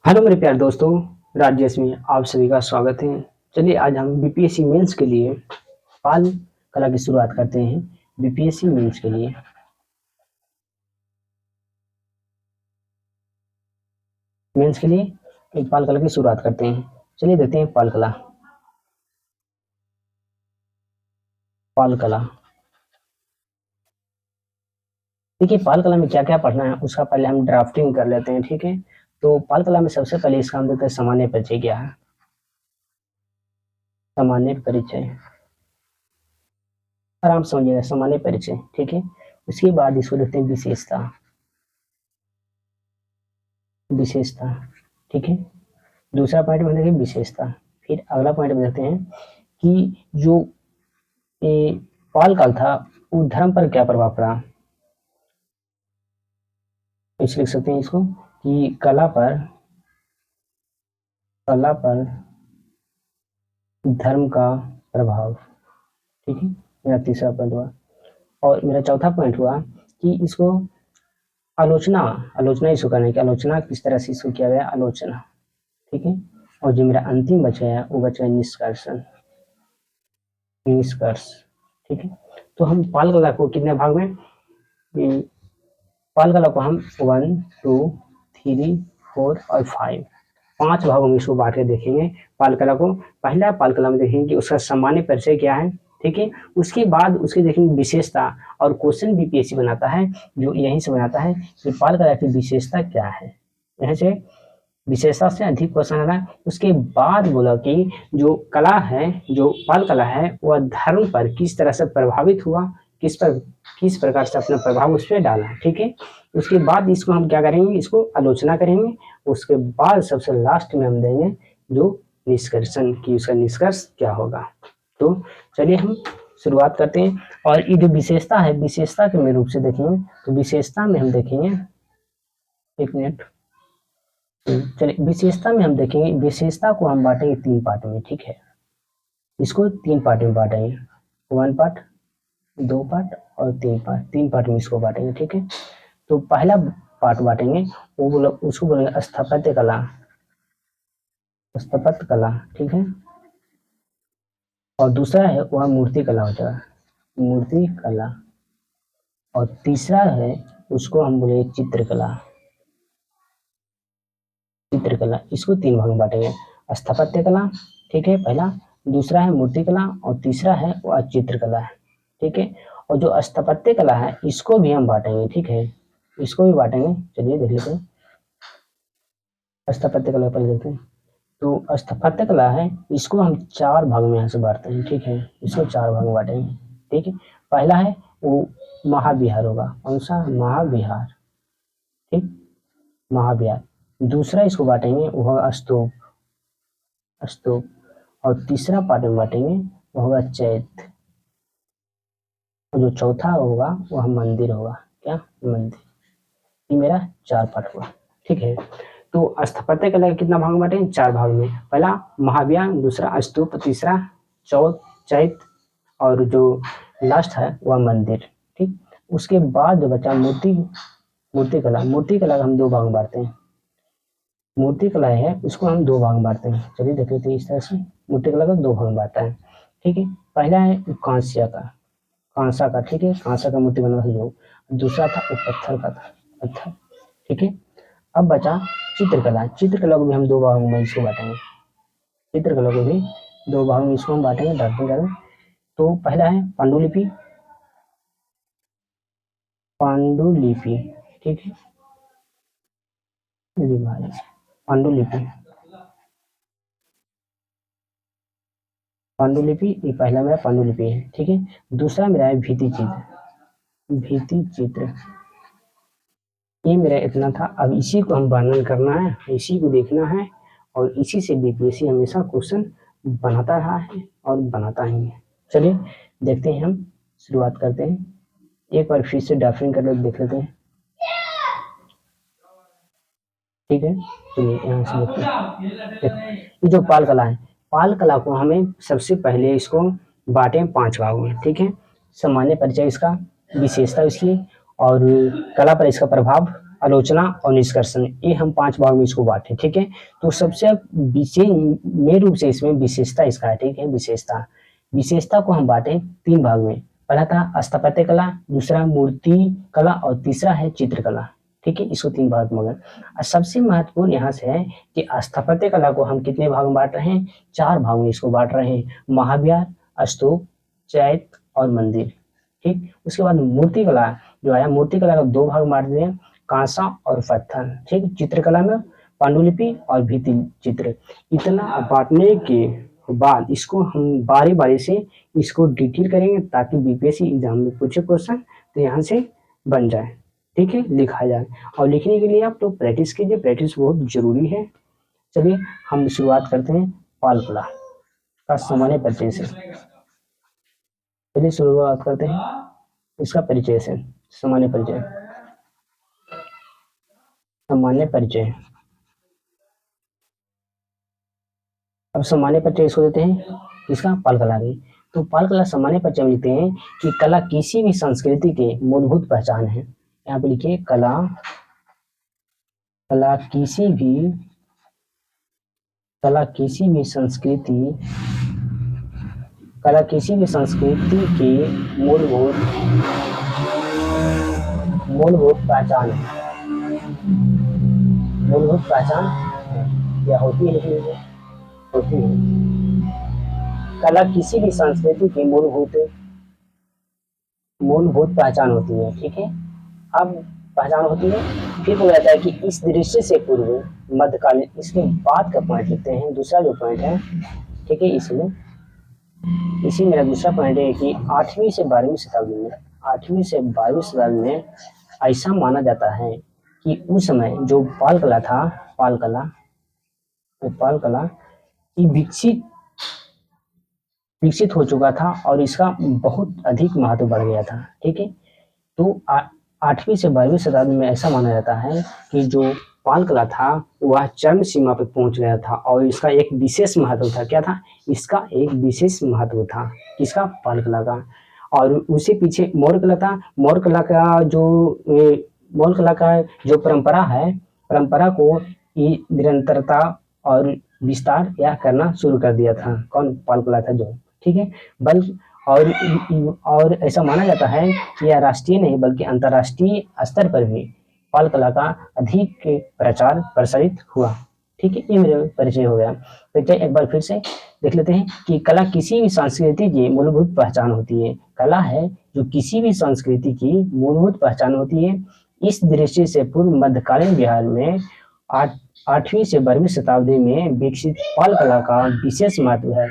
Hello मेरे प्यारे दोस्तों, राज्यस में आप सभी का स्वागत है। चलिए आज हम बीपीएससी मेंस के लिए पाल कला की शुरुआत करते हैं। बीपीएससी मेंस के लिए एक पाल कला की शुरुआत करते हैं। चलिए देखते हैं पाल कला। देखिए पाल कला में क्या क्या पढ़ना है उसका पहले हम ड्राफ्टिंग कर लेते हैं, ठीक है। तो पाल कला में सबसे पहले इसका हम देखते हैं सामान्य परिचय क्या है। सामान्य परिचय आराम से समझिएगा, सामान्य परिचय, ठीक है। उसके बाद इसको देखते हैं विशेषता। विशेषता, ठीक है। दूसरा पॉइंट में देखिए विशेषता। फिर अगला पॉइंट में देखते हैं कि जो ये पाल काल था वो धर्म पर क्या प्रभाव पड़ा। इस लिख सकते हैं इसको कि कला पर धर्म का प्रभाव, ठीक है। मेरा तीसरा पॉइंट हुआ। और मेरा चौथा पॉइंट हुआ कि इसको आलोचना आलोचना इसको करने की, आलोचना किस तरह से इसको किया गया, आलोचना, ठीक है। और जो मेरा अंतिम बचा है वो बचा है निष्कर्षण, निष्कर्ष, ठीक है। तो हम पाल कला को कितने भाग में, पाल कला को हम 1, 2, 3, 4 और 5 5 भागों में इसको बांट के देखेंगे पाल कला को। पहला पाल कला में देखेंगे कि उसका सामान्य परिचय क्या है, ठीक है। उसके बाद उसके देखेंगे विशेषता, और क्वेश्चन बीपीएससी बनाता है जो यहीं से बनाता है कि पाल कला की विशेषता क्या है। यहाँ से विशेषता से अधिक क्वेश्चन आ रहा है। उसके बाद बोला कि जो कला है, जो पाल कला है वह धर्म पर किस तरह से प्रभावित हुआ, किस प्रकार से अपना प्रभाव उस पर डाला, ठीक है। उसके बाद इसको हम क्या करेंगे, इसको आलोचना करेंगे। उसके बाद सबसे लास्ट में हम देंगे जो निष्कर्षण की, उसका निष्कर्ष क्या होगा। तो चलिए हम शुरुआत करते हैं। और ये जो विशेषता है, विशेषता के में रूप से देखेंगे तो विशेषता में हम देखेंगे, एक मिनट, चलिए विशेषता में हम देखेंगे, विशेषता को हम बांटेंगे 3 पार्ट में, ठीक है। इसको 3 पार्ट में बांटेंगे, 1 पार्ट, 2 पार्ट और 3 पार्ट, 3 पार्ट में इसको बांटेंगे, ठीक है। तो पहला पार्ट बांटेंगे वो उसको बोलेंगे स्थापत्य कला, स्थापत्य कला, ठीक है। और दूसरा है वह मूर्ति कला हो जाएगा, मूर्ति कला। और तीसरा है उसको हम बोलेंगे चित्रकला, चित्रकला। इसको 3 भाग में बांटेंगे, स्थापत्य कला, ठीक है पहला, दूसरा है मूर्ति कला और तीसरा है वह चित्रकला, ठीक है। और जो स्थापत्य कला है इसको भी हम बांटेंगे, ठीक है, इसको भी बांटेंगे। चलिए देख लेते हैं स्थापत्य कला, पहले देखते हैं। तो स्थापत्य कला है इसको हम 4 भाग में यहाँ से बांटते हैं, ठीक है। इसको 4 भाग में बांटेंगे, ठीक है। पहला है वो महाविहार होगा, कौन सा, महाविहार, ठीक, महाविहार। दूसरा इसको बांटेंगे वो होगा स्तूप, स्तूप। और तीसरा पार्ट में बांटेंगे वो होगा चैत्य। और जो चौथा होगा वह मंदिर होगा, क्या, मंदिर। ये मेरा 4 पार्ट हुआ, ठीक है। तो स्थापत्य कला कितना भाग में बांटे, 4 भाग में। पहला महाविहार, दूसरा स्तूप, तीसरा चैत्य और जो लास्ट है वह मंदिर, ठीक। उसके बाद जो बचा मूर्ति कला, मूर्ति कला हम 2 भाग में बांटते हैं। मूर्ति कला है उसको हम 2 भाग में बांटते हैं। चलिए देख लेते हैं इस तरह से मूर्ति कला को 2 भाग में बांटता है, ठीक है। पहला है कांस्य का, कांसा का, ठीक है, कांसा का मूर्ति बना था जो। दूसरा था वो पत्थर का था, पत्थर, ठीक है। अब बचा चित्रकला, चित्रकला को भी हम 2 भागों में इसको बांटेंगे, चित्रकला को भी 2 भागों में इसको हम बांटेंगे, डालते। तो पहला है पांडुलिपि, पांडुलिपि, ठीक है, पांडुलिपि, पांडुलिपि, ये पहला मेरा पांडुलिपि है, ठीक है। दूसरा मेरा है भित्ति चित्र, भित्ति चित्र, ये मेरा इतना था। अब इसी को हम वर्णन करना है, इसी को देखना है, और इसी से बीपीएससी हमेशा क्वेश्चन बनाता रहा है और बनाता ही है। चलिए देखते हैं, हम शुरुआत करते हैं। एक बार फिर से ड्राफ्टिंग कर देख लेते हैं, ठीक है। चलिए यहाँ से देखते हैं। ये जो पाल कला है, पाल कला को हमें सबसे पहले इसको बांटे 5 भागों में, ठीक है। सामान्य परिचय इसका, विशेषता इसकी, और कला पर इसका प्रभाव, आलोचना और निष्कर्षण, ये हम 5 भाग में इसको बांटे, ठीक है। तो सबसे विशेष मेन रूप से इसमें विशेषता इसका है, ठीक है। विशेषता को हम बांटे 3 भाग में। पहला था स्थापत्य कला, दूसरा मूर्ति कला और तीसरा है चित्रकला, ठीक है। इसको 3 भाग में। सबसे महत्वपूर्ण यहाँ से है कि स्थापत्य कला को हम कितने भाग में बांट रहे हैं, 4 भाग में इसको बांट रहे हैं, महाविहार, स्तूप, चैत्य और मंदिर, ठीक। उसके बाद मूर्ति कला जो है, मूर्ति कला को 2 भाग में बांट दिए, कांसा और पत्थर, ठीक। चित्रकला में पांडुलिपि और भित्ति चित्र। इतना बांटने के बाद इसको हम बारी बारी से इसको डिटेल करेंगे ताकि बीपीएससी एग्जाम में पूछे क्वेश्चन तो यहाँ से बन जाए, ठीक है, लिखा जाए। और लिखने के लिए आप लोग प्रैक्टिस कीजिए, प्रैक्टिस बहुत जरूरी है। चलिए हम शुरुआत करते हैं पाल कला का सामान्य परिचय से। चलिए शुरुआत करते हैं इसका परिचय से। सामान्य परिचय, सामान्य परिचय। अब सामान्य परिचय इसको देते हैं इसका पाल कला की। तो पाल कला सामान्य परिचय में लिखते हैं कि कला किसी भी संस्कृति के मूलभूत पहचान है। यहाँ पे लिखिए कला, कला किसी भी संस्कृति, कला किसी भी संस्कृति की मूलभूत पहचान है, मूलभूत पहचान है या होती है, होती है। कला किसी भी संस्कृति की मूलभूत पहचान होती है, ठीक है। अब पहचान होती है, फिर बोला जाता है कि इस दृश्य से पूर्व मध्यकालीन, इसके बाद का पॉइंट लिखते हैं, दूसरा जो पॉइंट है, ठीक है। इसमें इसी मेरा दूसरा पॉइंट है कि 8वीं से 12वीं शताब्दी में, 8वीं से 12वीं शताब्दी में ऐसा माना जाता है कि उस समय जो पाल कला था, पाल कला की विकसित हो चुका था और इसका बहुत अधिक महत्व बढ़ गया था, ठीक है। तो 8वीं से 12वीं शताब्दी में ऐसा माना जाता है कि जो पाल कला था वह चरम सीमा पर पहुंच गया था और इसका एक विशेष महत्व था। क्या था? इसका एक विशेष महत्व था, किसका? पाल कला का। और उसी पीछे मौर्य कला था। मौर्य कला का जो परंपरा है, परंपरा को निरंतरता और विस्तार या करना शुरू कर दिया था। कौन? पाल कला था जो, ठीक है। बल्कि और ऐसा माना जाता है कि यह राष्ट्रीय नहीं बल्कि अंतर्राष्ट्रीय स्तर पर भी पाल कला का अधिक प्रचार प्रसारित हुआ, ठीक है। ये मेरा परिचय हो गया। परिचय एक बार फिर से देख लेते हैं कि कला किसी भी संस्कृति की मूलभूत पहचान होती है। कला है जो किसी भी संस्कृति की मूलभूत पहचान होती है। इस दृष्टि से पूर्व मध्यकालीन बिहार में 8वीं से 12वीं शताब्दी में विकसित पाल कला का विशेष महत्व है,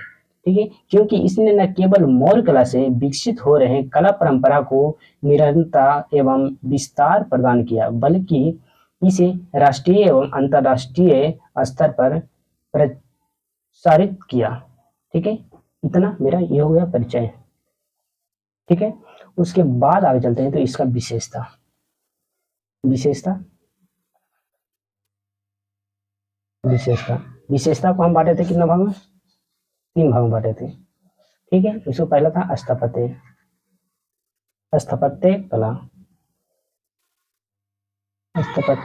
ठीक है, क्योंकि इसने न केवल मौर्य कला से विकसित हो रहे कला परंपरा को निरंतरता एवं विस्तार प्रदान किया, बल्कि इसे राष्ट्रीय एवं अंतर्राष्ट्रीय स्तर पर प्रसारित किया, ठीक है। इतना मेरा ये हो गया परिचय, ठीक है। उसके बाद आगे चलते हैं तो इसका विशेषता विशेषता को हम बांटे थे कितना भाग में? 3 भाग में बांटे थे, ठीक है। इसको पहला था स्थापत्य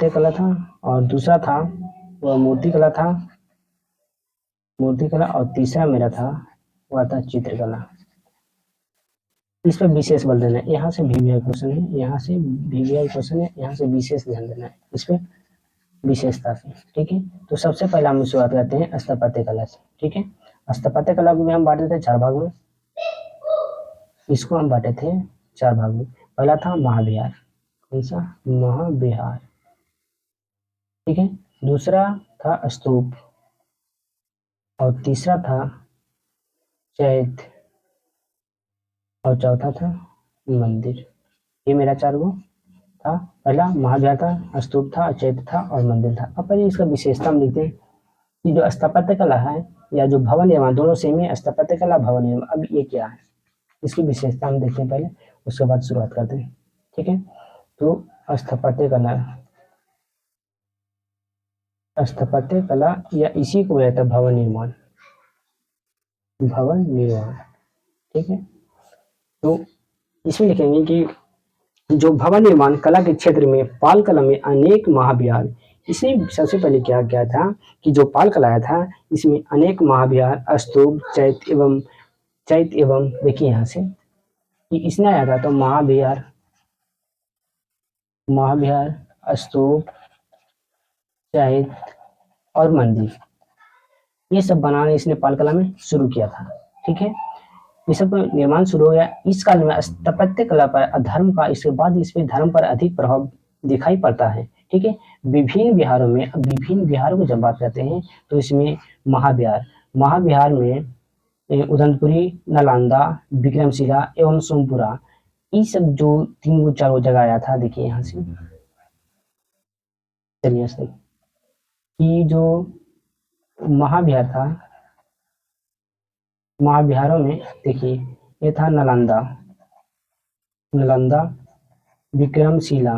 कला था और दूसरा था वह मूर्ति कला और तीसरा मेरा था वह था चित्रकला। इस पर विशेष बल देना है। यहाँ से वीवीआई क्वेश्चन है, यहाँ से वीवीआई क्वेश्चन है, यहाँ से विशेष ध्यान देना है इस पे, विशेषता से, ठीक है। तो सबसे पहले हम शुरुआत करते हैं स्थापत्य कला से, ठीक है। स्थापत्य कला को भी हम बांटे थे 4 भाग में। इसको हम बांटे थे 4 भाग में। पहला था महाविहार, कौन सा? महाविहार, ठीक है। दूसरा था स्तूप और तीसरा था चैत्य और चौथा था मंदिर। ये मेरा 4 गो था। पहला महाविहार था, स्तूप था, चैत्य था और मंदिर था। अब पहले इसका विशेषता हम लिखते हैं कि जो स्थापत्य कला है या जो भवन निर्माण, दोनों सेम है, स्थापत्य कला, भवन निर्माण। अब ये क्या है, इसकी विशेषता हम देखते हैं पहले, उसके बाद शुरुआत करते हैं, ठीक है। तो स्थापत्य कला या इसी को कहते हैं भवन निर्माण, ठीक है। तो इसमें लिखेंगे कि जो भवन निर्माण कला के क्षेत्र में पाल कला में अनेक महाविहार, इसने सबसे पहले क्या किया था कि जो पाल कला था इसमें अनेक महाविहार, स्तूप, चैत्य एवं देखिए यहाँ से कि इसने आया था तो महाविहार, स्तूप, चैत्य और मंदिर, ये सब बनाने इसने पाल कला में शुरू किया था। ठीक है, ये सब निर्माण शुरू हो गया। इस काल में स्थापत्य कला पर धर्म का, इसके बाद इसमें धर्म पर अधिक प्रभाव दिखाई पड़ता है। ठीक है, विभिन्न विहारों की जब बात करते हैं तो इसमें महाविहार में उदनपुरी, नालंदा, विक्रमशिला एवं सोमपुरा, ये सब जो 3-4 जगह आया था। देखिए यहाँ से चलिए कि जो महाविहार था, महाविहारों में देखिए ये था नालंदा, विक्रमशिला,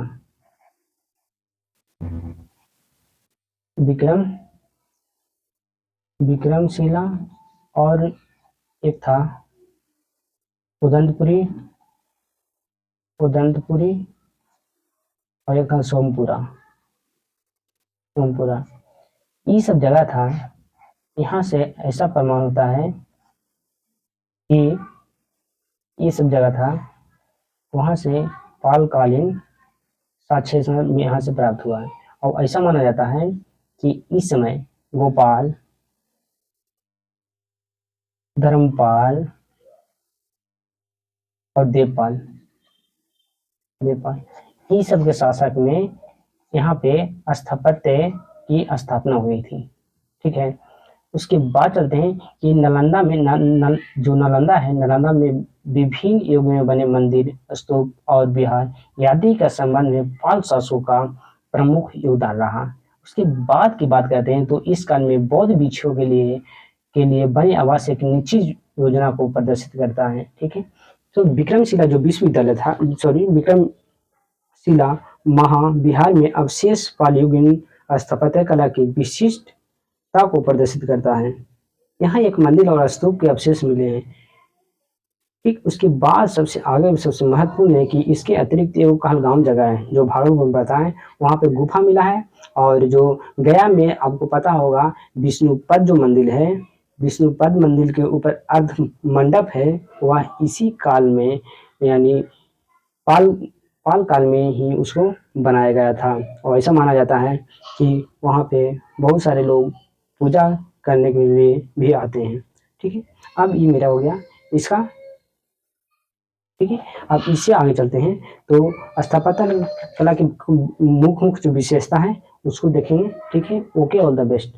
विक्रमशिला और एक था उदंतपुरी और एक था सोमपुरा। ये सब जगह था। यहाँ से ऐसा प्रमाण होता है कि ये सब जगह था, वहाँ से पालकालीन साक्ष्य यहाँ से प्राप्त हुआ है। और ऐसा माना जाता है कि इस समय गोपाल, धर्मपाल और देवपाल ये सब के शासक में यहाँ पे स्थापत्य की स्थापना हुई थी। ठीक है, उसके बाद चलते हैं कि नालंदा में जो नालंदा है, नालंदा में विभिन्न युगों में बने मंदिर, स्तूप और विहार आदि का संबंध में पाल शासकों का प्रमुख योगदान रहा। उसके बाद की बात करते हैं तो इस काल में बौद्ध भिक्षुओं के लिए बने आवास एक निश्चित योजना को प्रदर्शित करता है। ठीक है, तो विक्रमशिला जो विश्वविद्यालय था, विक्रमशिला महाविहार में अवशेष पालयुगीन स्थापत्य कला की विशिष्टता को प्रदर्शित करता है। यहाँ एक मंदिर और स्तूप के अवशेष मिले हैं। ठीक, उसके बाद सबसे आगे सबसे महत्वपूर्ण है कि इसके अतिरिक्त एक कहलगाम जगह है जो भागलपुर में बताएं, वहाँ पे गुफा मिला है। और जो गया में आपको पता होगा विष्णुपद जो मंदिर है, विष्णुपद मंदिर के ऊपर अर्ध मंडप है, वह इसी काल में यानी पाल काल में ही उसको बनाया गया था। और ऐसा माना जाता है कि वहाँ पे बहुत सारे लोग पूजा करने के लिए भी आते हैं। ठीक है, अब ये मेरा हो गया इसका। ठीक है, अब इससे आगे चलते हैं तो स्थापत्य कला की मुख्य जो विशेषता है उसको देखेंगे। ठीक है, ओके, ऑल द बेस्ट।